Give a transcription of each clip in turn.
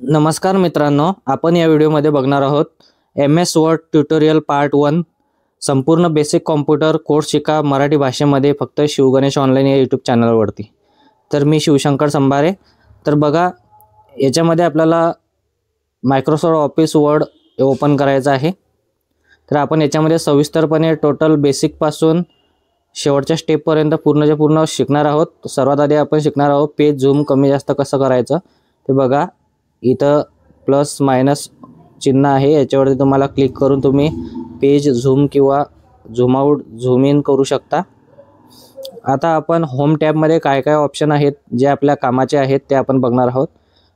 नमस्कार मित्रांनो, आपण या व्हिडिओमध्ये बघणार आहोत MS वर्ड ट्युटोरियल पार्ट 1 संपूर्ण बेसिक कॉम्प्युटर कोर्स शिका मराठी भाषेमध्ये फक्त शिवगणेश ऑनलाईन या यूट्यूब चॅनलवरती। तर मी शिवशंकर संभारे। तर बघा, याच्यामध्ये आपल्याला मायक्रोसॉफ्ट ऑफिस वर्ड ओपन करायचं आहे। तर आपण याच्यामध्ये सविस्तरपणे टोटल बेसिक पासून शेवटच्या स्टेप पर्यंत पूर्णच्या पूर्ण शिकणार आहोत। सर्वात आधी आपण शिकणार आहोत पेज झूम कमी जास्त कसं करायचं ते बघा। इथं प्लस मायनस चिन्ह आहे, याच्यावरती तुम्हाला क्लिक करून तुम्ही पेज झूम किंवा झूम आउट झूम इन करू शकता। आता आपण होम टॅबमध्ये काय काय ऑप्शन आहेत जे आपल्या कामाचे आहेत ते आपण बघणार आहोत।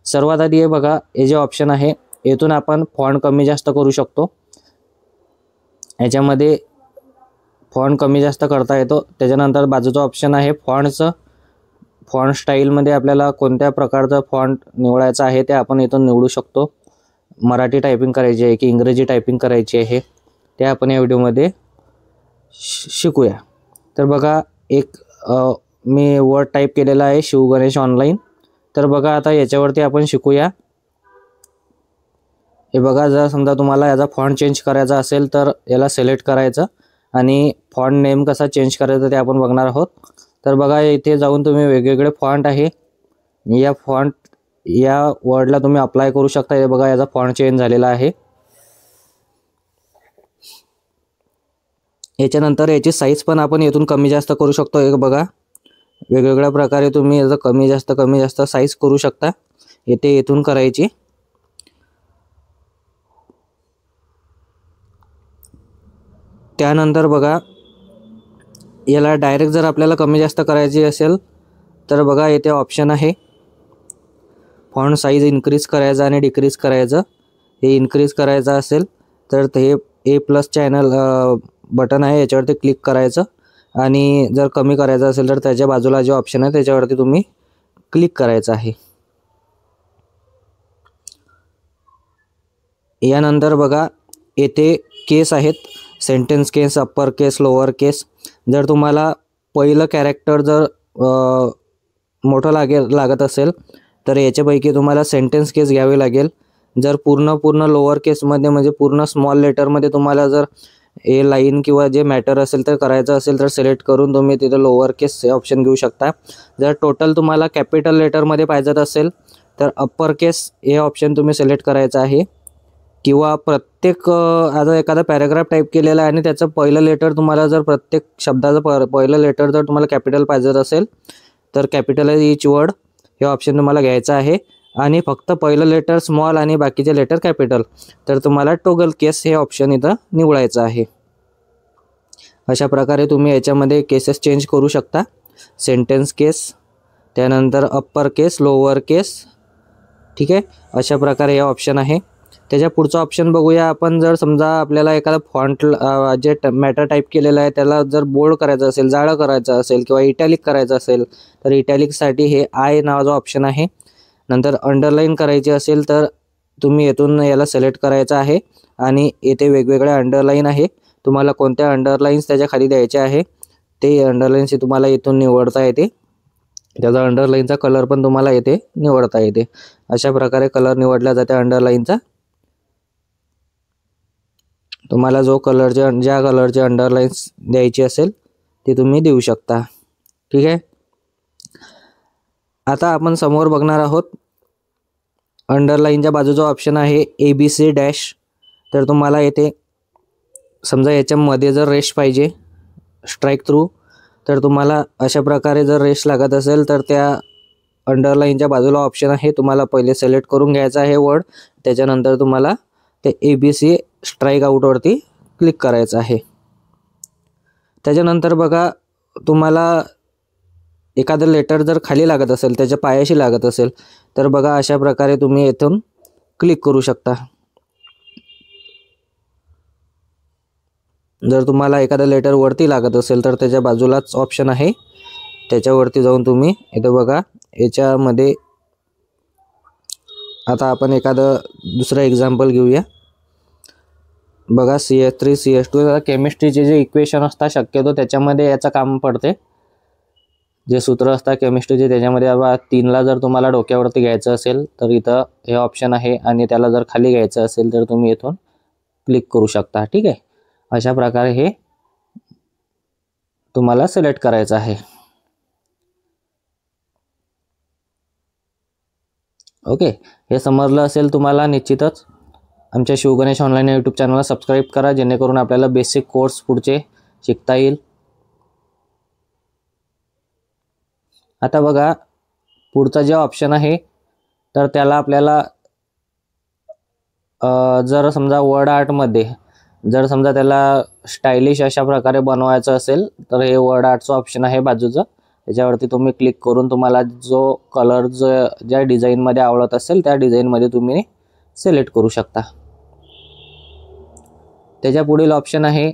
सर्वात आधी हे बघा, हे जे ऑप्शन आहे येथून आपण फॉन्ट कमी जास्त करू शकतो। याच्यामध्ये फॉन्ट कमी जास्त करता येतो। त्याच्यानंतर बाजूचा ऑप्शन आहे फॉन्टचं। फॉन्ट स्टाईलमध्ये आपल्याला कोणत्या प्रकारचा फॉन्ट निवडायचा आहे ते आपण इथून निवडू शकतो। मराठी टायपिंग करायची आहे की इंग्रजी टायपिंग करायची आहे ते आपण या व्हिडिओमध्ये शिकूया। तर बघा, एक मी वर्ड टाईप केलेला आहे शिवगणेश ऑनलाईन। तर बघा, आता याच्यावरती आपण शिकूया। हे बघा, जर समजा तुम्हाला याचा फॉन्ट चेंज करायचा असेल तर याला सिलेक्ट करायचं आणि फॉन्ट नेम कसा चेंज करायचा ते आपण बघणार आहोत। तर बघा, इथे जाऊन तुम्ही वेगवेगळे फॉन्ट आहे या फॉन्ट या वर्डला तुम्ही अप्लाय करू शकता। हे बघा, याचा फॉन्ट चेंज झालेला आहे। याच्यानंतर याची साईज पण आपण इथून कमी जास्त करू शकतो। हे बघा, वेगवेगळ्या प्रकारे तुम्ही याचा कमी जास्त साईज करू शकता। इथून करायची। त्यानंतर बघा, याला डायरेक्ट जर आपल्याला कमी जास्त करायची असेल तर बघा, इथे ऑप्शन आहे फॉन्ट साईज इन्क्रीज करायचा आणि डिक्रीज करायचं। हे इन्क्रीज करायचं असेल तर ते A+ चॅनल बटन आहे याच्यावरती क्लिक करायचं आणि जर कमी करायचं असेल तर त्याच्या बाजूला जे ऑप्शन आहे त्याच्यावरती तुम्ही क्लिक करायचं आहे। यानंतर बघा, येथे केस आहेत, सेंटेन्स केस, अप्पर केस, लोअर केस। जर तुम्हाला पहिलं कॅरेक्टर जर मोठं लागत असेल तर याच्यापैकी तुम्हाला सेंटेन्स केस घ्यावी लागेल। जर पूर्ण लोअर केसमध्ये म्हणजे पूर्ण स्मॉल लेटरमध्ये तुम्हाला जर हे लाईन किंवा जे मॅटर असेल तर करायचं असेल तर सिलेक्ट करून तुम्ही तिथे लोअर केस हे ऑप्शन घेऊ शकता। जर टोटल तुम्हाला कॅपिटल लेटरमध्ये पाहिजे असेल तर अप्पर केस हे ऑप्शन तुम्ही सिलेक्ट करायचं आहे। किंवा प्रत्येक आता एखादा पॅराग्राफ टाईप केलेला आहे आणि त्याचं पहिलं लेटर तुम्हाला जर प्रत्येक शब्दाचं पहिलं लेटर जर तुम्हाला कॅपिटल पाहिजे असेल तर कॅपिटलाइज ईच वर्ड हे ऑप्शन तुम्हाला घ्यायचं आहे आणि फक्त पहिलं लेटर स्मॉल आणि बाकीचे लेटर कॅपिटल तर तुम्हाला टॉगल केस हे ऑप्शन इथं निवडायचं आहे। अशा प्रकारे तुम्ही याच्यामध्ये केसेस चेंज करू शकता। सेंटेन्स केस, त्यानंतर अप्पर केस, लोअर केस, ठीक आहे। अशा प्रकारे हे ऑप्शन आहे। त्याच्या पुढचा ऑप्शन बघूया आपण। जर समजा आपल्याला एखादा फॉन्ट जे मॅटर टाईप केलेला आहे त्याला जर बोल्ड करायचं असेल, जाडं करायचं असेल किंवा इटॅलिक करायचं असेल तर इटॅलिकसाठी हे आय नावाचा ऑप्शन आहे। नंतर अंडरलाईन करायची असेल तर तुम्ही येथून याला सिलेक्ट करायचं आहे आणि येथे वेगवेगळ्या अंडरलाईन आहे। तुम्हाला कोणत्या अंडरलाईन्स त्याच्या खाली द्यायचे आहे ते अंडरलाईन्स तुम्हाला इथून निवडता येते। त्याचा अंडरलाईनचा कलर पण तुम्हाला येथे निवडता येते। अशा प्रकारे कलर निवडला जाते अंडरलाईनचा। तुम्हाला ज्या कलरचे अंडरलाईन्स द्यायची असेल ते तुम्ही देऊ शकता, ठीक आहे। आता आपण समोर बघणार आहोत अंडरलाईनच्या बाजूचा ऑप्शन आहे ABC डॅश। तर तुम्हाला येथे समजा याच्यामध्ये जर रेश पाहिजे स्ट्राईक थ्रू तर तुम्हाला अशा प्रकारे जर रेश लागत असेल तर त्या अंडरलाईनच्या बाजूला ऑप्शन आहे, तुम्हाला पहिले सिलेक्ट करून घ्यायचा आहे वर्ड। त्याच्यानंतर तुम्हाला ते ABC स्ट्राईक आउटवरती क्लिक करायचं आहे। त्याच्यानंतर बघा, तुम्हाला एखादं लेटर जर खाली लागत असेल, त्याच्या पायाशी लागत असेल तर बघा अशा प्रकारे तुम्ही इथून क्लिक करू शकता। जर तुम्हाला एखादं लेटर वरती लागत असेल तर त्याच्या बाजूलाच ऑप्शन आहे, त्याच्यावरती जाऊन तुम्ही इथे बघा याच्यामध्ये आता आपण एखादं दुसरं एक्झाम्पल घेऊया। बघा, CH3 CH2 केमिस्ट्रीचे जे इक्वेशन असतात शक्यतो त्याच्यामध्ये याचं काम पडते। जे सूत्र असतात केमिस्ट्रीचे त्याच्यामध्ये बाबा 3ला जर तुम्हाला डोक्यावरती घ्यायचं असेल तर इथं हे ऑप्शन आहे, आणि त्याला जर खाली घ्यायचं असेल तर तुम्ही इथून क्लिक करू शकता. ठीक आहे, अशा प्रकारे हे तुम्हाला सिलेक्ट करायचं आहे. ओके, हे समजलं असेल तुम्हाला निश्चितच. आमच्या शिवगणेश ऑनलाईन यूट्यूब चॅनलला सबस्क्राईब करा, जेणेकरून आपल्याला बेसिक कोर्स पुढचे शिकता येईल. आता बघा पुढचा जे ऑप्शन आहे तर त्याला आपल्याला जर समजा वर्ड आर्टमध्ये जर समजा त्याला स्टायलिश अशा प्रकारे बनवायचं असेल तर हे वर्ड आर्टचं ऑप्शन आहे बाजूचं, त्याच्यावरती तुम्ही क्लिक करून तुम्हाला जो कलर ज्या डिझाईनमध्ये आवडत असेल त्या डिझाईनमध्ये तुम्ही सिलेक्ट करू शकता. त्याच्या पुढील ऑप्शन आहे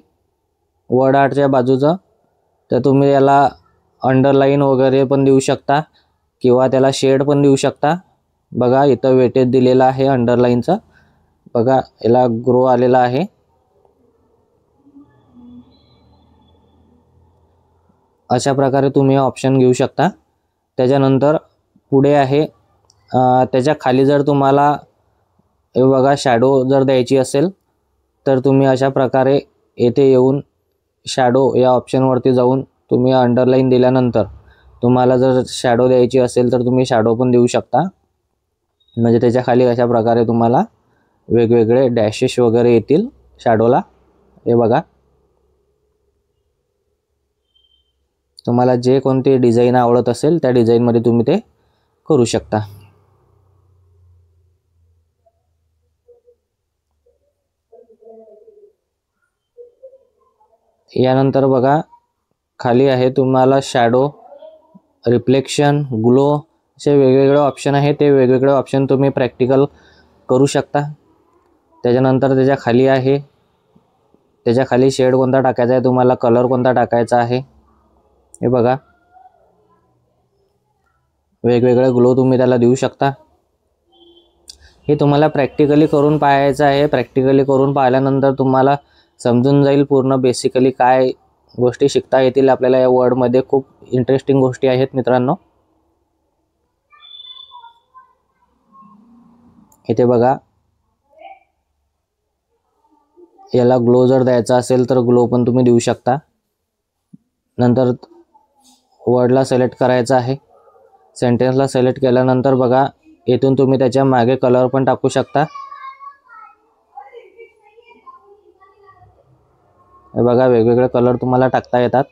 वर्ड आर्टच्या बाजूचं, तर तुम्ही याला अंडरलाईन वगैरे पण देऊ शकता किंवा त्याला शेड पण देऊ शकता. बघा इथं वेटेज दिलेलं आहे अंडरलाईनचं, बघा याला ग्रो आलेला आहे. अशा प्रकारे तुम्ही ऑप्शन घेऊ शकता. त्याच्यानंतर पुढे आहे त्याच्या खाली जर तुम्हाला हे बघा शॅडो जर द्यायची असेल तर तुम्ही अशा प्रकारे येथे येऊन शॅडो या ऑप्शनवरती जाऊन तुम्ही अंडरलाईन दिल्यानंतर तुम्हाला जर शॅडो द्यायची असेल तर तुम्ही शॅडो पण देऊ शकता. म्हणजे त्याच्या खाली अशा प्रकारे तुम्हाला वेगवेगळे डॅशेस वगैरे येतील शॅडोला. हे बघा तुम्हाला जे कोणते डिझाईन आवडत असेल त्या डिझाईनमध्ये तुम्ही ते करू शकता. यानंतर बघा खाली आहे तुम्हाला शॅडो, रिफ्लेक्शन, ग्लो असे वेगवेगळे ऑप्शन आहे. ते वेगवेगळे ऑप्शन तुम्ही प्रॅक्टिकल करू शकता. त्याच्यानंतर त्याच्या खाली आहे त्याच्या खाली शेड कोणता टाकायचा आहे तुम्हाला, कलर कोणता टाकायचा आहे. हे बघा वेगवेगळे ग्लो तुम्ही त्याला देऊ शकता. हे तुम्हाला प्रॅक्टिकली करून पाहायचं आहे. प्रॅक्टिकली करून पाहिल्यानंतर तुम्हाला समजून जाईल पूर्ण बेसिकली काय गोष्टी शिकता येतील आपल्याला या वर्डमध्ये. खूप इंटरेस्टिंग गोष्टी आहेत मित्रांनो. इथे बघा याला ग्लो जर द्यायचा असेल तर ग्लो पण तुम्ही देऊ शकता. नंतर वर्डला सिलेक्ट करायचं आहे, सेंटेन्सला सिलेक्ट केल्यानंतर बघा येथून तुम्ही त्याच्या मागे कलर पण टाकू शकता. हे बघा वेगवेगळे कलर तुम्हाला टाकता येतात.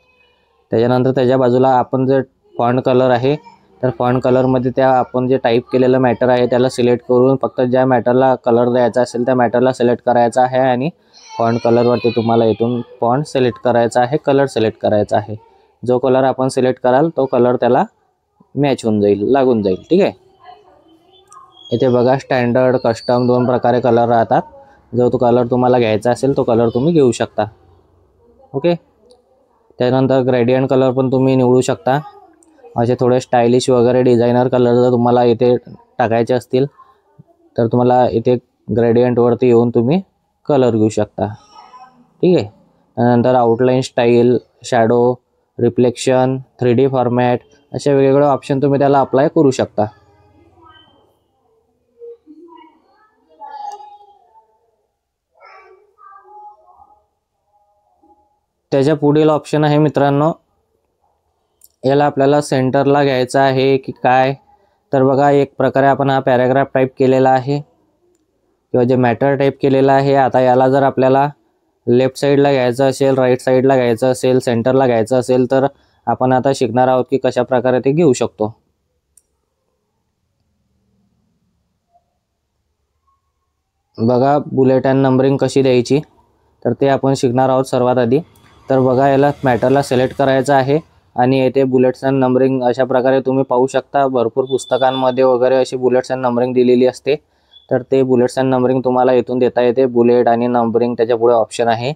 त्याच्यानंतर त्याच्या बाजूला आपण जे फॉन्ट कलर आहे तर फॉन्ट कलरमध्ये त्या आपण जे टाईप केलेलं मॅटर आहे त्याला सिलेक्ट करून फक्त ज्या मॅटरला कलर द्यायचा असेल त्या मॅटरला सिलेक्ट करायचा आहे आणि फॉन्ट कलरवरती तुम्हाला इथून फॉन्ट सिलेक्ट करायचा आहे, कलर सिलेक्ट करायचा आहे. जो कलर आपण सिलेक्ट कराल तो कलर त्याला मॅच होऊन जाईल, लागून जाईल. ठीक आहे, इथे बघा स्टँडर्ड, कस्टम 2 प्रकारे कलर राहतात. जो तो कलर तुम्हाला घ्यायचा असेल तो कलर तुम्ही घेऊ शकता. ओके, त्यानंतर ग्रेडियंट कलर पण तुम्ही निवडू शकता. असे थोडे स्टायलिश वगैरे डिझायनर कलर जर तुम्हाला इथे टाकायचे असतील तर तुम्हाला इथे ग्रेडियंटवरती येऊन तुम्ही कलर घेऊ शकता. ठीक आहे, त्यानंतर outline style, shadow, reflection, 3D format असे वेगवेगळे ऑप्शन तुम्ही त्याला अप्लाय करू शकता. त्याच्या पुढील ऑप्शन आहे मित्रांनो, याला आपल्याला सेंटरला घ्यायचं आहे की काय. तर बघा एक प्रकारे आपण हा पॅराग्राफ टाईप केलेला आहे किंवा जे मॅटर टाईप केलेला आहे. आता याला जर आपल्याला लेफ्ट साईडला घ्यायचं असेल, राईट साईडला घ्यायचं असेल, सेंटरला घ्यायचं असेल तर आपण आता शिकणार आहोत की कशा प्रकारे ते घेऊ शकतो. बघा बुलेट अँड नंबरिंग कशी द्यायची तर ते आपण शिकणार आहोत सर्वात आधी. तर बघा याला मॅटरला सिलेक्ट करायचं आहे आणि येथे बुलेट्स अँड नंबरिंग अशा प्रकारे तुम्ही पाहू शकता. भरपूर पुस्तकांमध्ये वगैरे अशी बुलेट्स अँड नंबरिंग दिलेली असते. तर ते बुलेट्स अँड नंबरिंग तुम्हाला इथून देता येते. बुलेट आणि नंबरिंग त्याच्या पुढे ऑप्शन आहे,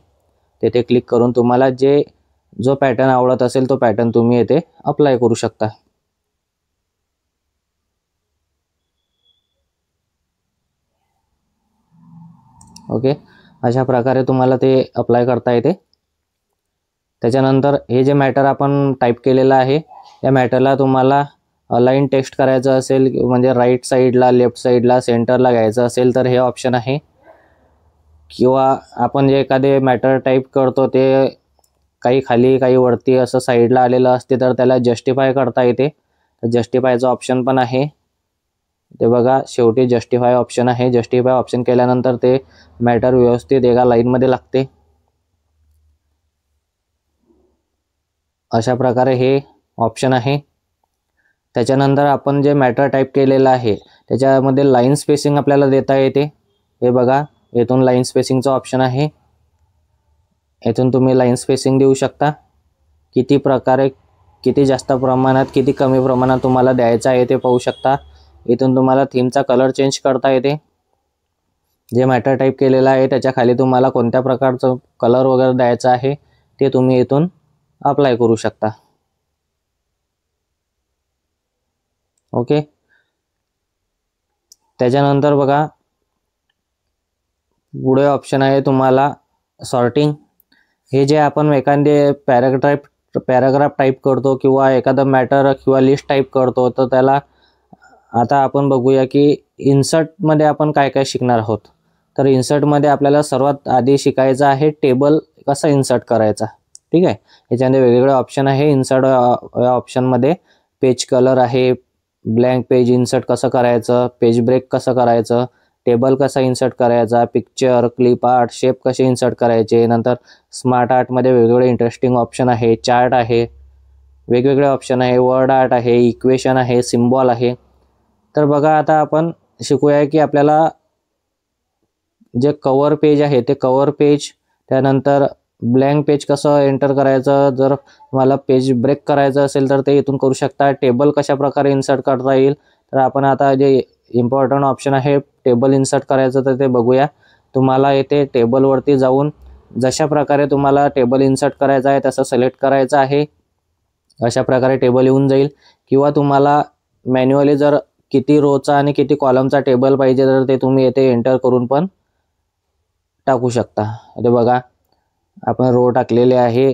तेथे क्लिक करून तुम्हाला जो पॅटर्न आवडत असेल तो पॅटर्न तुम्ही येथे अप्लाय करू शकता. ओके, अशा प्रकारे तुम्हाला ते अप्लाय करता येते. त्याच्यानंतर हे जे मॅटर आपण टाईप केलेलं आहे त्या मॅटरला तुम्हाला अलाइन टेक्स्ट करायचं असेल, म्हणजे राईट साईडला, लेफ्ट साईडला, सेंटरला घ्यायचं असेल तर हे ऑप्शन आहे. किंवा आपण जे एखादे मॅटर टाईप करतो ते काही खाली काही वरती असं साईडला आलेलं असते तर त्याला जस्टिफाय करता येते. जस्टिफायचं ऑप्शन पण आहे. ते बघा शेवटी जस्टिफाय ऑप्शन आहे. जस्टिफाय ऑप्शन केल्यानंतर ते मॅटर व्यवस्थित एका लाईनमध्ये लागते. अशा प्रकारे हे ऑप्शन आहे. त्याच्यानंतर आपण जे मॅटर टाईप केलेलं आहे त्याच्यामध्ये लाईन स्पेसिंग आपल्याला देता येते. हे बघा येथून लाईन स्पेसिंगचं ऑप्शन आहे. येथून तुम्ही लाईन स्पेसिंग देऊ शकता. किती प्रकारे, किती जास्त प्रमाणात, किती कमी प्रमाणात तुम्हाला द्यायचं आहे ते पाहू शकता. इथून तुम्हाला थीमचा कलर चेंज करता येते. जे मॅटर टाईप केलेलं आहे त्याच्या खाली तुम्हाला कोणत्या प्रकारचं कलर वगैरे द्यायचं आहे ते तुम्ही इथून अप्लाय करू शकता. ओके. त्याच्यानंतर बघा पुढे ऑप्शन आहे तुम्हाला सॉर्टिंग. हे जे आपण एखादे पॅराग्राफ टाईप करतो किंवा एखादा मॅटर किंवा लिस्ट टाईप करतो तर त्याला आता आपण बघूया की इन्सर्टमध्ये आपण काय काय शिकणार आहोत. तर इन्सर्टमध्ये आपल्याला सर्वात आधी शिकायचं आहे टेबल कसा इन्सर्ट करायचा. ठीक आहे. याच्यामध्ये वेगवेगळे ऑप्शन आहे. इन्सर्ट या ऑप्शनमध्ये पेज कलर आहे, ब्लँक पेज इन्सर्ट कसं करायचं, पेज ब्रेक कसं करायचं, टेबल कसा इन्सर्ट करायचा, पिक्चर, क्लिप आर्ट, शेप कसे इन्सर्ट करायचे, नंतर स्मार्ट आर्टमध्ये वेगवेगळे इंटरेस्टिंग ऑप्शन आहे, चार्ट आहे, वेगवेगळे ऑप्शन आहे, वर्ड आर्ट आहे, इक्वेशन आहे, सिम्बॉल आहे. तर बघा आता आपण शिकूया की आपल्याला जे कवर पेज आहे ते कवर पेज, त्यानंतर ब्लँक पेज कसं एंटर करायचं, जर तुम्हाला पेज ब्रेक करायचं असेल तर ते इथून करू शकता. टेबल कशा प्रकारे इन्सर्ट करता येईल तर आपण आता जे इम्पॉर्टंट ऑप्शन आहे टेबल इन्सर्ट करायचं तर ते बघूया. तुम्हाला येथे टेबलवरती जाऊन जशा प्रकारे तुम्हाला टेबल इन्सर्ट करायचं आहे तसं सिलेक्ट करायचं आहे. अशा प्रकारे टेबल येऊन जाईल. किंवा तुम्हाला मॅन्युअली जर किती रोचा आणि किती कॉलमचा टेबल पाहिजे तर ते तुम्ही येथे एंटर करून पण टाकू शकता. ते बघा आपण रो टाकलेले आहे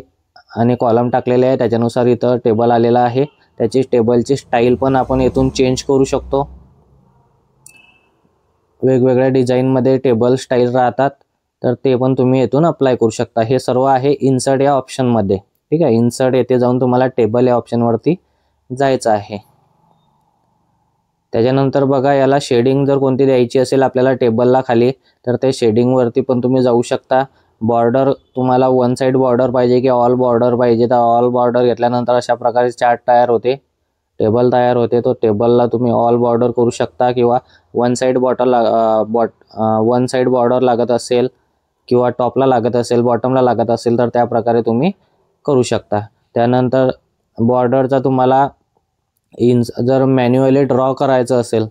आणि कॉलम टाकलेले आहे, त्याच्यानुसार इथं टेबल आलेला आहे. त्याची टेबलची स्टाईल पण आपण इथून चेंज करू शकतो. वेगवेगळ्या डिझाईनमध्ये टेबल स्टाईल राहतात तर ते पण तुम्ही इथून अप्लाय करू शकता. हे सर्व आहे इन्सर्ट या ऑप्शनमध्ये. ठीक आहे. इन्सर्ट येथे जाऊन तुम्हाला टेबल या ऑप्शनवरती जायचं आहे. त्याच्यानंतर बघा याला शेडिंग जर कोणती द्यायची असेल आपल्याला टेबलला खाली तर ते शेडिंगवरती पण तुम्ही जाऊ शकता. बॉर्डर तुम्हाला वन साईड बॉर्डर पाहिजे की ऑल बॉर्डर पाहिजे तर ऑल बॉर्डर घेतल्यानंतर अशा प्रकारे चार्ट तयार होते, टेबल तयार होते. तो टेबलला तुम्ही ऑल बॉर्डर करू शकता किंवा वन साईड बॉर्डर लागत असेल किंवा टॉपला लागत असेल, बॉटमला लागत असेल तर त्या प्रकारे तुम्ही करू शकता. त्यानंतर बॉर्डरचा तुम्हाला जर मॅन्युअली ड्रॉ करायचं असेल,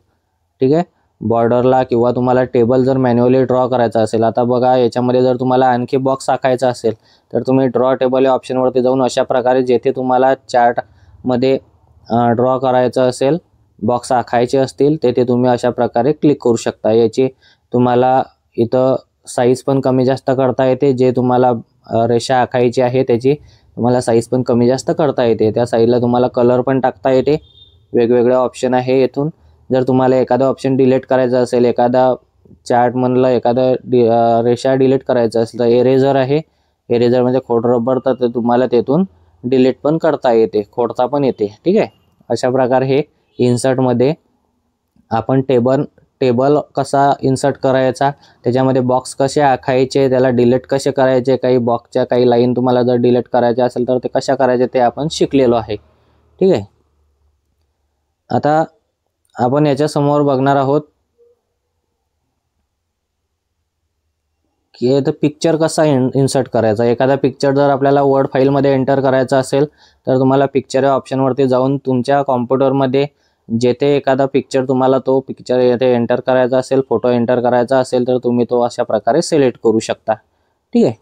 ठीक आहे, बॉर्डरला किंवा तुम्हाला टेबल जर मॅन्युअली ड्रॉ करायचा असेल, आता बघा याच्यामध्ये जर तुम्हाला आणखी बॉक्स आखायचा असेल तर तुम्ही ड्रॉ टेबल या ऑप्शनवरती जाऊन अशा प्रकारे जेथे तुम्हाला चार्टमध्ये ड्रॉ करायचं असेल, बॉक्स आखायचे असतील तेथे तुम्ही अशा प्रकारे क्लिक करू शकता. याची तुम्हाला इथं साईज पण कमी जास्त करता येते. जे तुम्हाला रेषा आखायची आहे त्याची तुम्हाला साईज पण कमी जास्त करता येते. त्या साईडला तुम्हाला कलर पण टाकता येते. वेगवेगळे ऑप्शन आहे येथून. जर तुम्हाला एखादा ऑप्शन डिलीट करायचा असेल, एखादा चार्टमधलं एखादं रेषा डिलीट करायचं असेल तर एरेझर आहे. एरेझर म्हणजे खोड रबर, तर ते तुम्हाला तेथून डिलीट पण करता येते, खोडता पण येते. ठीक आहे. अशा प्रकारे हे इन्सर्टमध्ये आपण टेबल कसा इन्सर्ट करायचा, त्याच्यामध्ये बॉक्स कसे आखायचे, त्याला डिलीट कसे करायचे, काही बॉक्सच्या काही लाईन तुम्हाला जर डिलीट करायच्या असेल तर ते कशा करायचे ते आपण शिकलेलो आहे. ठीक आहे. आता आपण याच्यासमोर बघणार आहोत की इथं पिक्चर कसा इन्सर्ट करायचा. एखादा पिक्चर जर आपल्याला वर्ड फाईलमध्ये एंटर करायचा असेल तर तुम्हाला पिक्चर या ऑप्शनवरती जाऊन तुमच्या कॉम्प्युटरमध्ये जेथे एखादा पिक्चर तुम्हाला तो पिक्चर येथे एंटर करायचा असेल, फोटो एंटर करायचा असेल तर तुम्ही तो अशा प्रकारे सिलेक्ट करू शकता. ठीक आहे.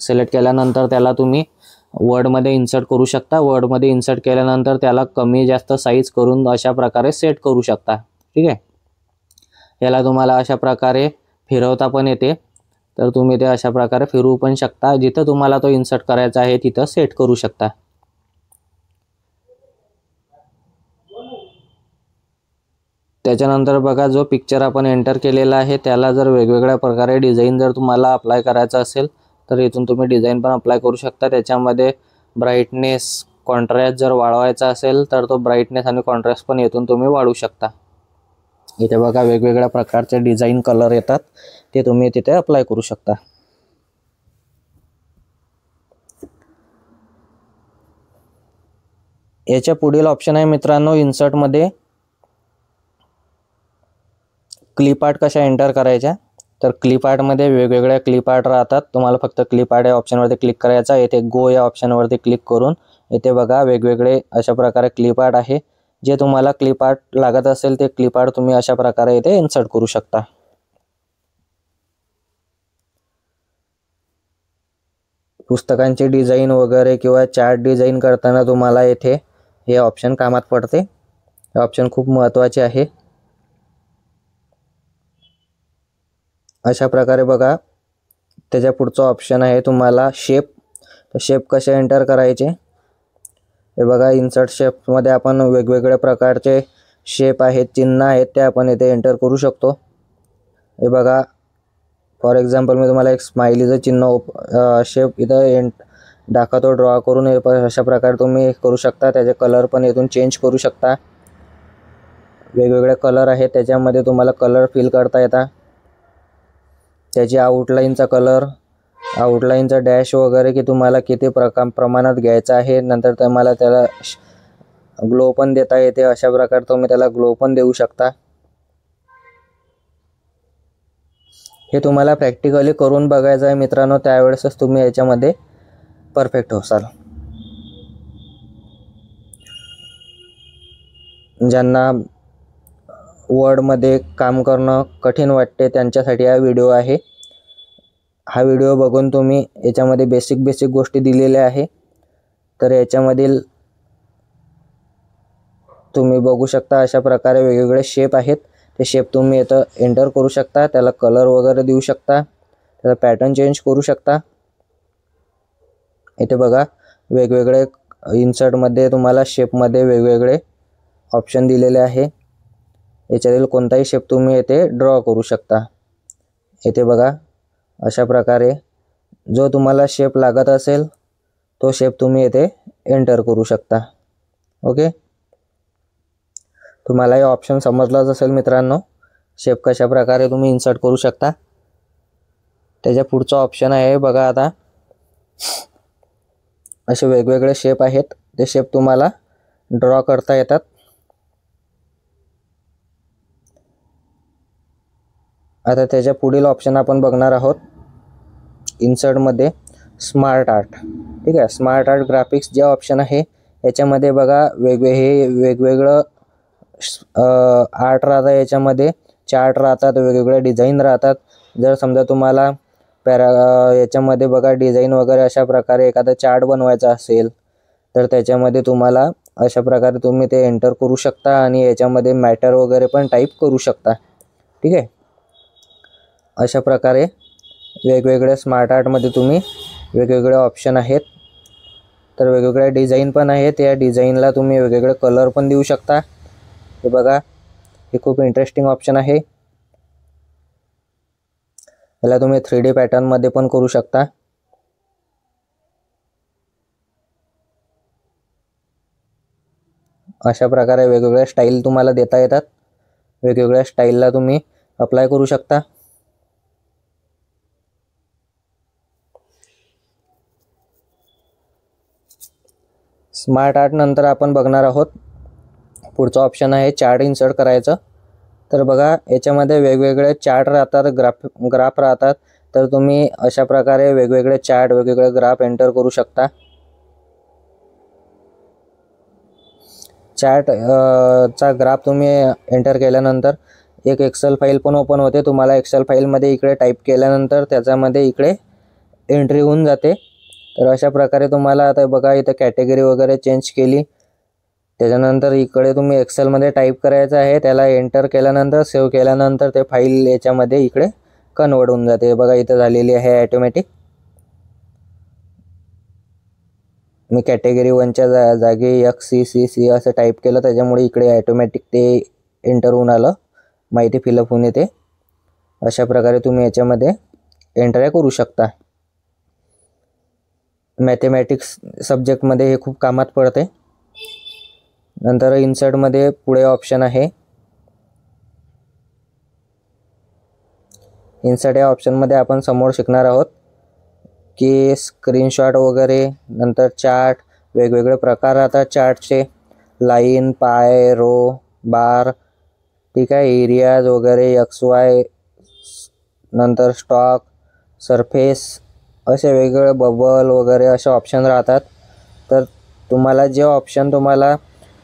सिलेक्ट केल्यानंतर त्याला तुम्ही वर्डमध्ये इन्सर्ट करू शकता. वर्डमध्ये इन्सर्ट केल्यानंतर त्याला कमी जास्त साईज करून अशा प्रकारे सेट करू शकता. ठीक आहे. याला तुम्हाला अशा प्रकारे फिरवता पण येते. तर तुम्ही ते अशा प्रकारे फिरवू पण शकता. जिथं तुम्हाला तो इन्सर्ट करायचा आहे तिथं सेट करू शकता. त्याच्यानंतर बघा, जो पिक्चर आपण एंटर केलेला आहे त्याला जर वेगवेगळ्या प्रकारे डिझाईन जर तुम्हाला अप्लाय करायचं असेल तर इथून तुम्ही डिझाईन पण अप्लाय करू शकता. त्याच्यामध्ये ब्राईटनेस, कॉन्ट्रास्ट जर वाढवायचा असेल तर तो ब्राईटनेस आणि कॉन्ट्रास्ट पण इथून तुम्ही वाढवू शकता. इथे बघा वेगवेगळ्या प्रकारचे डिझाईन कलर येतात, ते तुम्ही तिथे अप्लाय करू शकता. याच्या पुढील ऑप्शन आहे मित्रांनो इन्सर्टमध्ये क्लिप आर्ट कशा एंटर करायच्या. तर क्लिप आर्टमध्ये वेगवेगळ्या क्लिप आर्ट राहतात. तुम्हाला फक्त क्लिप आर्ट या ऑप्शनवरती क्लिक करायचा. येथे गो या ऑप्शनवरती क्लिक करून इथे बघा वेगवेगळे अशा प्रकारे क्लिप आर्ट आहे. जे तुम्हाला क्लिप आर्ट लागत असेल ते क्लिप आर्ट तुम्ही अशा प्रकारे इथे इन्सर्ट करू शकता. पुस्तकांची डिझाईन वगैरे किंवा चार्ट डिझाईन करताना तुम्हाला इथे हे ऑप्शन कामात पडते. हे ऑप्शन खूप महत्त्वाचे आहे. अशा प्रकारे बघा, त्याच्या पुढचा ऑप्शन आहे तुम्हाला शेप. तर शेप कसे एंटर करायचे हे बघा. इन्सर्ट शेपमध्ये आपण वेगवेगळ्या प्रकारचे शेप आहेत, चिन्ह आहेत, ते आपण इथे एंटर करू शकतो. हे बघा, फॉर एक्झाम्पल मी तुम्हाला एक स्माइलीचं चिन्ह शेप इथं दाखवतो. ड्रॉ करून अशा प्रकारे तुम्ही करू शकता. त्याचे कलर पण इथून चेंज करू शकता. वेगवेगळे कलर आहेत, त्याच्यामध्ये तुम्हाला कलर फिल करता येतात. त्याची आउटलाईनचा कलर, आउटलाईनचा डॅश वगैरे की तुम्हाला किती प्रमाणात घ्यायचा आहे. नंतर तुम्हाला त्याला ग्लो पण देता येते. अशा प्रकारे तुम्ही त्याला ग्लो पण देऊ शकता. हे तुम्हाला प्रॅक्टिकली करून बघायचं आहे मित्रांनो, त्यावेळेसच तुम्ही याच्यामध्ये परफेक्ट होसाल. ज्यांना वर्डमध्ये काम करणं कठीण वाटते त्यांच्यासाठी हा व्हिडिओ आहे. हा व्हिडिओ बघून तुम्ही याच्यामध्ये बेसिक गोष्टी दिलेल्या आहे. तर याच्यामधील तुम्ही बघू शकता अशा प्रकारे वेगवेगळे शेप आहेत. ते शेप तुम्ही इथं एंटर करू शकता. त्याला कलर वगैरे देऊ शकता. त्याचा पॅटर्न चेंज करू शकता. इथे बघा वेगवेगळे इन्सर्टमध्ये तुम्हाला शेपमध्ये वेगवेगळे ऑप्शन दिलेले आहे. याच्यातील कोणताही शेप तुम्ही इथे ड्रॉ करू शकता. इथे बघा अशा प्रकारे जो तुम्हाला शेप लागत असेल तो शेप तुम्ही इथे एंटर करू शकता. ओके, तुम्हाला हे ऑप्शन समजलाच असेल मित्रांनो, शेप कशा प्रकारे तुम्ही इन्सर्ट करू शकता. त्याच्या पुढचा ऑप्शन आहे बघा. आता असे वेगवेगळे शेप आहेत, ते शेप तुम्हाला ड्रॉ करता येतात. आता त्याच्या पुढील ऑप्शन आपण बघणार आहोत इन्सर्टमध्ये स्मार्ट आर्ट. ठीक आहे, स्मार्ट आर्ट ग्राफिक्स जे ऑप्शन आहे याच्यामध्ये बघा वेगवेगळं आर्ट राहतं. याच्यामध्ये चार्ट राहतात, वेगवेगळे डिझाईन राहतात. जर समजा तुम्हाला याच्यामध्ये बघा डिझाईन वगैरे अशा प्रकारे एखादा चार्ट बनवायचा असेल तर त्याच्यामध्ये तुम्हाला अशा प्रकारे तुम्ही ते एंटर करू शकता आणि याच्यामध्ये मॅटर वगैरे पण टाईप करू शकता. ठीक आहे, अशा प्रकारे वेगवेगळ्या स्मार्ट आर्टमध्ये तुम्ही वेगवेगळे ऑप्शन आहेत. तर वेगवेगळ्या डिझाईन पण आहेत. या डिझाईनला तुम्ही वेगवेगळे कलर पण देऊ शकता. हे बघा, हे खूप इंटरेस्टिंग ऑप्शन आहे. याला तुम्ही 3D पॅटर्नमध्ये पण करू शकता. अशा प्रकारे वेगवेगळ्या स्टाईल तुम्हाला देता येतात. वेगवेगळ्या स्टाईलला तुम्ही अप्लाय करू शकता. स्मार्ट आर्ट नंतर आपण बघणार आहोत पुढचा ऑप्शन आहे चार्ट इन्सर्ट करायचं. तर बघा याच्यामध्ये वेगवेगळे चार्ट राहतात, ग्राफ राहतात. तर तुम्ही अशा प्रकारे वेगवेगळे चार्ट, वेगवेगळे ग्राफ एंटर करू शकता. चार्ट चा ग्राफ तुम्ही एंटर केल्यानंतर एक एक्सेल फाईल पण ओपन होते. तुम्हाला एक्सेल फाईलमध्ये इकडे टाईप केल्यानंतर त्याच्यामध्ये इकडे एंट्री होऊन जाते. तर अशा प्रकारे तुम्हाला आता बघा इथं कॅटेगरी वगैरे चेंज केली. त्याच्यानंतर इकडे तुम्ही एक्सेलमध्ये टाईप करायचं आहे. त्याला एंटर केल्यानंतर सेव्ह केल्यानंतर ते फाईल याच्यामध्ये इकडे कन्वर्ट होऊन जाते. बघा इथं झालेली आहे ॲटोमॅटिक. मी कॅटेगरी 1च्या जागी XCCC असं टाईप केलं, त्याच्यामुळे इकडे ॲटोमॅटिक ते एंटर होऊन आलं, माहिती फिलअप होऊन येते. अशा प्रकारे तुम्ही याच्यामध्ये एंट्र्या करू शकता. मॅथेमॅटिक्स सब्जेक्टमध्ये हे खूप कामात पडते. नंतर इन्सर्टमध्ये पुढे ऑप्शन आहे. इन्सर्ट या ऑप्शनमध्ये आपण समोर शिकणार आहोत की स्क्रीनशॉट वगैरे, नंतर चार्ट, वेगवेगळे प्रकार राहतात चार्टचे, लाईन, पाय, रो, बार, ठीक आहे, एरियाज वगैरे, XY, नंतर स्टॉक, सरफेस, असे वेगवेगळे बबल वगैरे असे ऑप्शन राहतात. तर तुम्हाला जे ऑप्शन तुम्हाला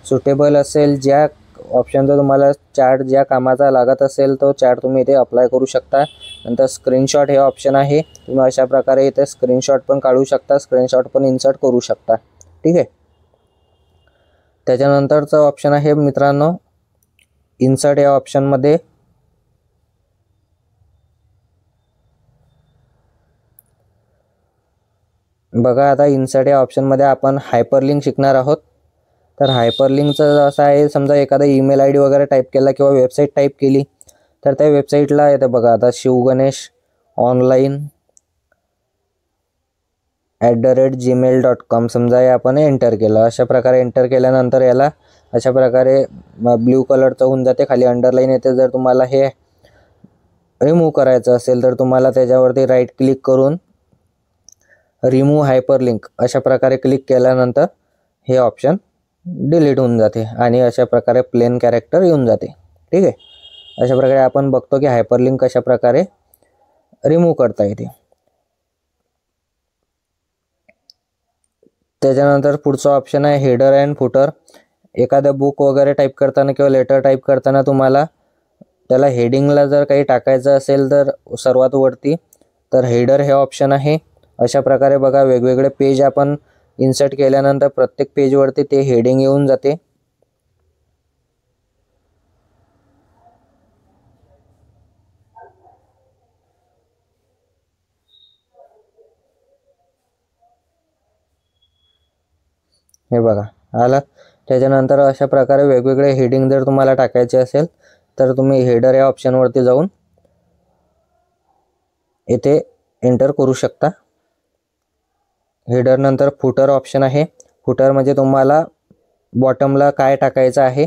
सुटेबल असेल, ज्या ऑप्शनचा तुम्हाला चार्ट ज्या कामाचा लागत असेल तो चार्ट तुम्ही इथे अप्लाय करू शकता. नंतर स्क्रीनशॉट हे ऑप्शन आहे. तुम्ही अशा प्रकारे इथे स्क्रीनशॉट पण काढू शकता, स्क्रीनशॉट पण इन्सर्ट करू शकता. ठीक आहे. त्याच्यानंतरचं ऑप्शन आहे मित्रांनो इन्सर्ट या ऑप्शनमध्ये बघा, आता इन्सर्ट या ऑप्शनमध्ये आपण हायपरलिंक शिकणार आहोत. तर हायपरलिंकचं असं आहे, समजा एखादा ईमेल ID वगैरे टाईप केला किंवा वेबसाईट टाईप केली तर त्या वेबसाईटला येतं बघा, आता शिवगणेश online@gmail.com समजा हे आपण एंटर केलं. अशा प्रकारे एंटर केल्यानंतर याला अशा प्रकारे ब्ल्यू कलरचं होऊन जाते, खाली अंडरलाईन येते. जर तुम्हाला हे रिमूव्ह करायचं असेल तर तुम्हाला त्याच्यावरती राईट क्लिक करून रिमूव्ह हायपरलिंक अशा प्रकारे क्लिक केल्यानंतर हे ऑप्शन डिलीट होऊन जाते आणि अशा प्रकारे प्लेन कॅरेक्टर येऊन जाते. ठीक आहे. अशा प्रकारे आपण बघतो की हायपरलिंक कशा प्रकारे रिमूव्ह करता येते. त्याच्यानंतर पुढचा ऑप्शन आहे हेडर अँड फुटर. एखादा बुक वगैरे टाईप करताना किंवा लेटर टाईप करताना तुम्हाला त्याला हेडिंगला जर काही टाकायचं असेल तर सर्वात वरती तर हेडर हे ऑप्शन आहे. अशा प्रकारे बघा, वेगवेगळे पेज आपण इन्सर्ट केल्यानंतर प्रत्येक पेजवरती ते हेडिंग येऊन जाते. हे बघा आलं. त्याच्यानंतर अशा प्रकारे वेगवेगळे हेडिंग जर तुम्हाला टाकायचे असेल तर तुम्ही हेडर या ऑप्शनवरती जाऊन इथे एंटर करू शकता. हेडर नंतर फुटर ऑप्शन आहे. फुटर म्हणजे तुम्हाला बॉटमला काय टाकायचं आहे.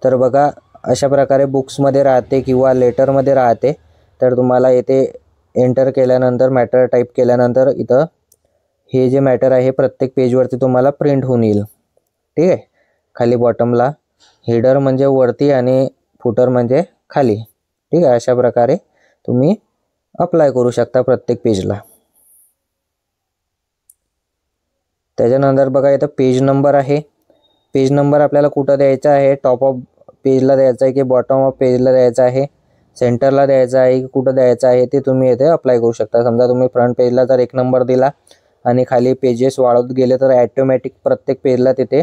तर बघा, अशा प्रकारे बुक्समध्ये राहते किंवा लेटरमध्ये राहते. तर तुम्हाला इथे एंटर केल्यानंतर मॅटर टाईप केल्यानंतर इथं हे जे मॅटर आहे प्रत्येक पेजवरती तुम्हाला प्रिंट होऊन येईल. ठीक आहे. खाली बॉटमला हेडर म्हणजे वरती आणि फुटर म्हणजे खाली. ठीक आहे. अशा प्रकारे तुम्ही अप्लाय करू शकता प्रत्येक पेजला. त्याच्यानंतर बघा इथं पेज नंबर आहे. पेज नंबर आपल्याला कुठं द्यायचा आहे, टॉप ऑफ पेजला द्यायचा आहे की बॉटम ऑफ पेजला द्यायचा आहे, सेंटरला द्यायचा आहे की कुठं द्यायचा आहे ते तुम्ही इथे अप्लाय करू शकता. समजा तुम्ही फ्रंट पेजला जर 1 नंबर दिला आणि खाली पेजेस वाढत गेले तर ॲटोमॅटिक प्रत्येक पेजला तिथे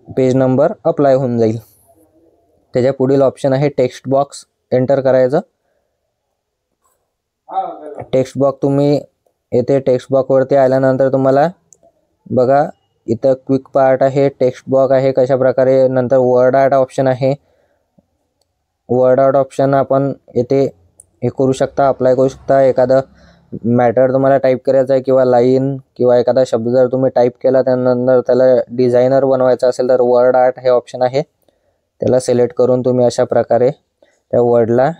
पेज नंबर अप्लाय होऊन जाईल. त्याच्या पुढील ऑप्शन आहे टेक्स्ट बॉक्स एंटर करायचं. टेक्स्ट बॉक्स तुम्ही येथे टेक्स्ट बॉक्सवरती आल्यानंतर तुम्हाला बघा इथं क्विक पार्ट आहे, टेक्स्ट बॉक्स आहे कशा प्रकारे, नंतर वर्ड आर्ट ऑप्शन आहे. वर्ड आर्ट ऑप्शन आपण येथे हे करू शकता, अप्लाय करू शकता. एखादं मॅटर तुम्हाला टाईप करायचं आहे किंवा लाईन किंवा एखादा शब्द जर तुम्ही टाईप केला त्यानंतर त्याला डिझायनर बनवायचा असेल तर वर्ड आर्ट हे ऑप्शन आहे, त्याला सिलेक्ट करून तुम्ही अशा प्रकारे त्या वर्डला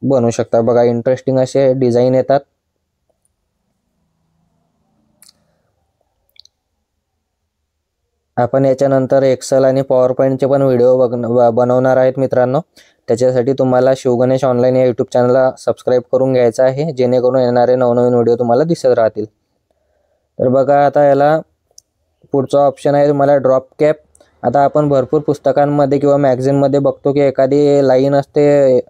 बनवू शकता. बघा इंटरेस्टिंग असे डिझाईन येतात. आपण याच्यानंतर एक्सेल आणि पॉवर पॉईंटचे पण व्हिडिओ बनवणार आहेत मित्रांनो. त्याच्यासाठी तुम्हाला शिवगणेश ऑनलाईन या यूट्यूब चॅनलला सबस्क्राईब करून घ्यायचं आहे, जेणेकरून येणारे नवनवीन व्हिडिओ तुम्हाला दिसत राहतील. तर बघा आता याला पुढचा ऑप्शन आहे तुम्हाला ड्रॉप कॅप. आता आपण भरपूर पुस्तकांमध्ये किंवा मॅगझिनमध्ये बघतो की एखादी लाईन असते,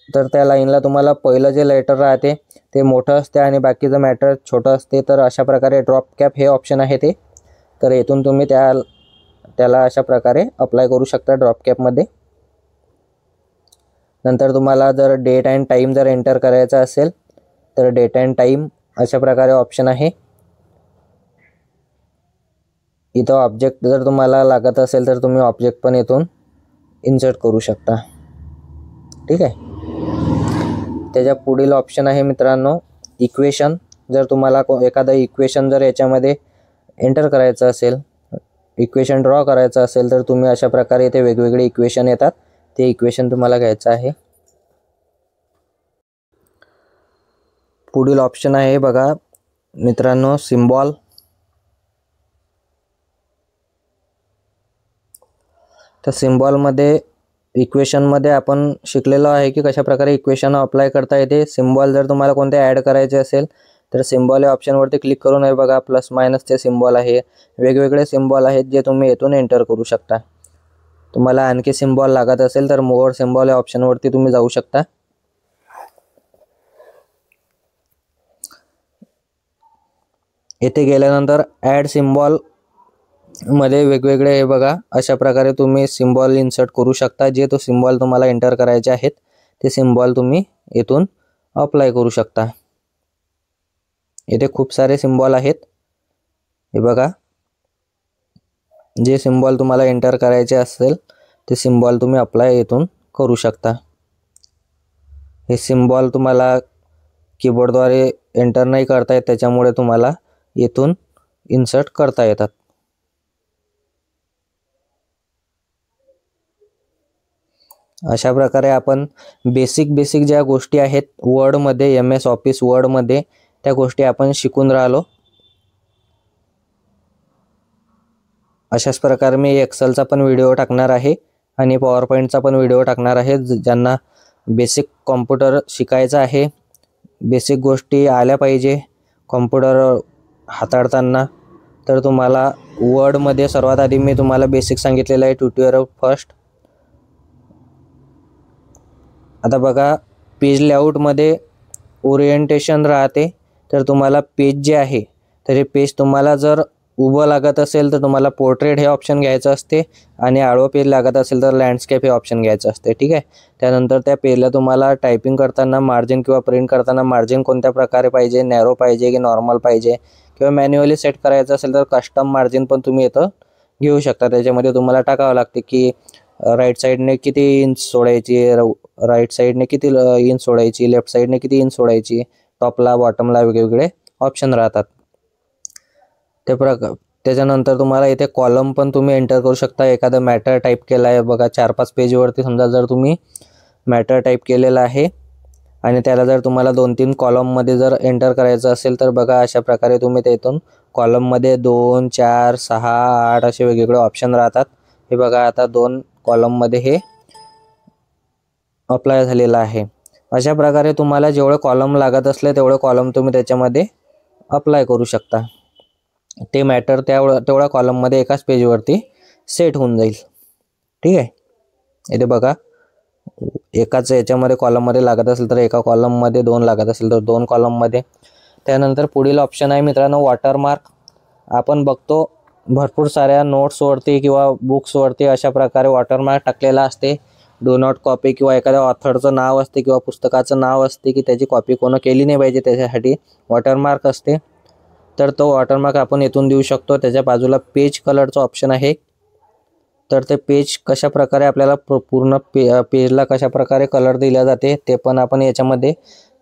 तर त्या लाईनला तुम्हाला पहिलं जे लेटर राहते ते मोठं असते आणि बाकीचं मॅटर छोटं असते. तर अशा प्रकारे ड्रॉप कॅप हे ऑप्शन आहे ते. तर इथून तुम्ही त्याला अशा प्रकारे अप्लाय करू शकता ड्रॉप कॅपमध्ये. नंतर तुम्हाला जर डेट अँड टाईम जर एंटर करायचा असेल तर डेट अँड टाईम अशा प्रकारे ऑप्शन आहे. इथं ऑब्जेक्ट जर तुम्हाला लागत असेल तर तुम्ही ऑब्जेक्ट पण इथून इन्सर्ट करू शकता. ठीक आहे. त्याच्या पुढील ऑप्शन आहे मित्रांनो इक्वेशन. जर तुम्हाला एखादा इक्वेशन जर याच्यामध्ये एंटर करायचं असेल, इक्वेशन ड्रॉ करायचं असेल तर तुम्ही अशा प्रकारे इथे वेगवेगळे इक्वेशन येतात, ते इक्वेशन तुम्हाला घ्यायचं आहे. पुढील ऑप्शन आहे बघा मित्रांनो सिम्बॉल. तर सिम्बॉलमध्ये इक्वेशनमध्ये आपण शिकलेलो आहे की कशा प्रकारे इक्वेशन अप्लाय करता येते. सिम्बॉल जर तुम्हाला कोणते ॲड करायचे असेल तर सिम्बॉल या ऑप्शनवरती क्लिक करून आहे बघा प्लस मायनसचे सिम्बॉल आहे, वेगवेगळे सिम्बॉल आहेत जे तुम्ही येथून एंटर करू शकता. तुम्हाला आणखी सिम्बॉल लागत असेल तर मोर सिम्बॉल या ऑप्शनवरती तुम्ही जाऊ शकता. येथे गेल्यानंतर ॲड सिम्बॉल मध्ये वेगवेगळे हे बघा अशा प्रकारे तुम्ही सिम्बॉल इन्सर्ट करू शकता. जे तो सिम्बॉल तुम्हाला एंटर करायचे आहेत ते सिम्बॉल तुम्ही येथून अप्लाय करू शकता. येथे खूप सारे सिम्बॉल आहेत. हे बघा जे सिम्बॉल तुम्हाला एंटर करायचे असेल ते सिम्बॉल तुम्ही अप्लाय येथून करू शकता. हे सिम्बॉल तुम्हाला कीबोर्डद्वारे एंटर नाही करता येत, त्याच्यामुळे तुम्हाला येथून इन्सर्ट करता येतात. अशा प्रकारे आपण बेसिक ज्या गोष्टी आहेत वर्डमध्ये, MS ऑफिस वर्डमध्ये त्या गोष्टी आपण शिकून राहिलो. अशाच प्रकारे मी एक्सेलचा पण व्हिडिओ टाकणार आहे आणि पॉवर पॉईंटचा पण व्हिडिओ टाकणार आहे. ज्यांना बेसिक कॉम्प्युटर शिकायचा आहे, बेसिक गोष्टी आल्या पाहिजे कॉम्प्युटर हाताळताना, तर तुम्हाला वर्डमध्ये सर्वात आधी मी तुम्हाला बेसिक सांगितलेलं आहे ट्युटोरियल फर्स्ट. आता बघा पेज लेआउटमध्ये ओरिएंटेशन राहते. तर तुम्हाला पेज जे आहे तर हे पेज तुम्हाला जर उभं लागत असेल तर तुम्हाला पोर्ट्रेट हे ऑप्शन घ्यायचं असते आणि आडवं पेज लागत असेल तर लँडस्केप हे ऑप्शन घ्यायचं असते. ठीक आहे. त्यानंतर त्या पेजला तुम्हाला टायपिंग करताना मार्जिन किंवा प्रिंट करताना मार्जिन कोणत्या प्रकारे पाहिजे, नॅरो पाहिजे की नॉर्मल पाहिजे किंवा मॅन्युअली सेट करायचं असेल तर कस्टम मार्जिन पण तुम्ही इथं घेऊ शकता. त्याच्यामध्ये तुम्हाला टाकावं लागते की राईट साईडने किती इंच सोडायची, राईट साईडने किती इंच सोडायची, लेफ्ट साईडने किती इंच सोडायची, टॉपला बॉटमला वेगवेगळे ऑप्शन राहतात. त्याच्यानंतर तुम्हाला इथे कॉलम पण तुम्ही एंटर करू शकता. एखादा मॅटर टाईप केला आहे बघा 4-5 पेजवरती समजा जर तुम्ही मॅटर टाईप केलेला आहे आणि त्याला जर तुम्हाला 2-3 कॉलममध्ये जर एंटर करायचं असेल तर बघा अशा प्रकारे तुम्ही त्यातून कॉलममध्ये 2, 4, 6, 8 असे वेगवेगळे ऑप्शन राहतात. हे बघा आता 2 कॉलममध्ये हे अप्लाय झालेलं आहे. अशा प्रकारे तुम्हाला जेवढे कॉलम लागत असले तेवढे कॉलम तुम्ही त्याच्यामध्ये अप्लाय करू शकता. ते मॅटर तेवढ्या कॉलममध्ये एकाच पेजवरती सेट होऊन जाईल. ठीक आहे. इथे बघा एकाच याच्यामध्ये कॉलममध्ये लागत असेल तर एका कॉलममध्ये 2 लागत असेल तर 2 कॉलममध्ये. त्यानंतर पुढील ऑप्शन आहे मित्रांनो वॉटरमार्क. आपण बघतो भरपूर साऱ्या नोट्सवरती किंवा बुक्सवरती अशा प्रकारे वॉटरमार्क टाकलेला असते. डू नॉट कॉपी किंवा एखाद्या ऑथरचं नाव असते किंवा पुस्तकाचं नाव असते की त्याची कॉपी कोण केली नाही पाहिजे, त्याच्यासाठी वॉटरमार्क असते. तर तो वॉटरमार्क आपण इथून देऊ शकतो. त्याच्या बाजूला पेज कलरचं ऑप्शन आहे. तर ते पेज कशा प्रकारे आपल्याला पूर्ण पेजला कशा प्रकारे कलर दिला जाते ते पण आपण याच्यामध्ये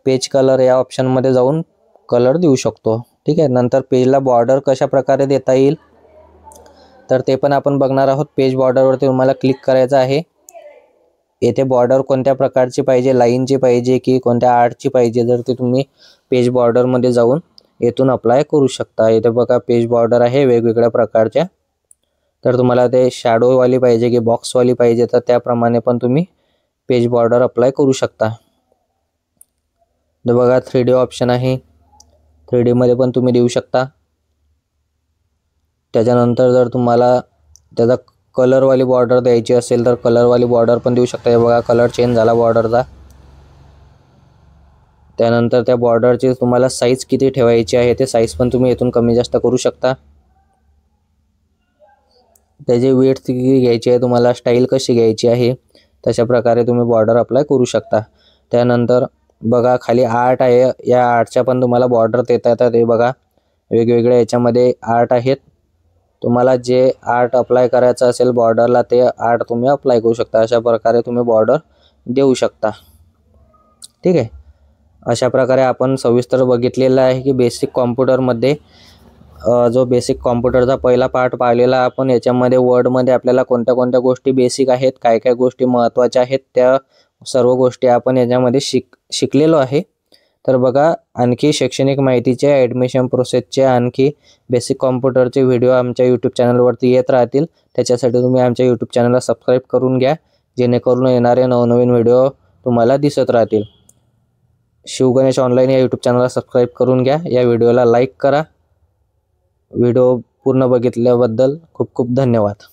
पेज कलर या ऑप्शनमध्ये जाऊन कलर देऊ शकतो. ठीक आहे. नंतर पेजला बॉर्डर कशा प्रकारे देता येईल तर ते पण आपण बघणार आहोत. पेज बॉर्डरवरती तुम्हाला क्लिक करायचं आहे. येथे बॉर्डर कोणत्या प्रकारची पाहिजे, लाईनची पाहिजे की कोणत्या आर्टची पाहिजे, जर ते तुम्ही पेज बॉर्डरमध्ये जाऊन येथून अप्लाय करू शकता. इथे बघा पेज बॉर्डर आहे वेगवेगळ्या प्रकारच्या. तर तुम्हाला ते शॅडोवाली पाहिजे की बॉक्सवाली पाहिजे तर त्याप्रमाणे पण तुम्ही पेज बॉर्डर अप्लाय करू शकता. तर बघा 3D ऑप्शन आहे. 3D मध्ये पण तुम्ही देऊ शकता. त्याच्यानंतर जर तुम्हाला त्याचा कलरवाली बॉर्डर द्यायची असेल तर कलरवाली बॉर्डर पण देऊ शकता. हे बघा कलर चेंज झाला बॉर्डरचा. त्यानंतर त्या बॉर्डरची तुम्हाला साईज किती ठेवायची आहे ते साईज पण तुम्ही इथून कमी जास्त करू शकता. त्याची विड्थ किती घ्यायची आहे, तुम्हाला स्टाईल कशी घ्यायची आहे तशा प्रकारे तुम्ही बॉर्डर अप्लाय करू शकता. त्यानंतर बघा खाली आर्ट आहे, या आर्टच्या पण तुम्हाला बॉर्डर देता येतात. हे बघा वेगवेगळे याच्यामध्ये आर्ट आहेत. तुम्हाला जे आर्ट अप्लाय करायचं असेल बॉर्डरला ते आर्ट तुम्ही अप्लाय करू शकता. अशा प्रकारे तुम्ही बॉर्डर देऊ शकता. ठीक आहे. अशा प्रकारे आपण सविस्तर बघितलेलं आहे की बेसिक कॉम्प्युटरमध्ये जो बेसिक कॉम्प्युटरचा पहिला पार्ट पाहिलेला आपण. याच्यामध्ये वर्डमध्ये आपल्याला कोणत्या कोणत्या गोष्टी बेसिक आहेत, काय काय गोष्टी महत्त्वाच्या आहेत, त्या सर्व गोष्टी आपण याच्यामध्ये शिकलेलो आहे. तर बघा आणखी शैक्षणिक माहितीचे, ॲडमिशन प्रोसेसचे, आणखी बेसिक कॉम्प्युटरचे व्हिडिओ आमच्या यूट्यूब चॅनलवरती येत राहतील. त्याच्यासाठी तुम्ही आमच्या यूट्यूब चॅनलला सबस्क्राईब करून घ्या, जेणेकरून येणारे नवनवीन व्हिडिओ तुम्हाला दिसत राहतील. शिवगणेश ऑनलाईन या यूट्यूब चॅनलला सबस्क्राईब करून घ्या. या व्हिडिओला लाईक करा. व्हिडिओ पूर्ण बघितल्याबद्दल खूप खूप धन्यवाद.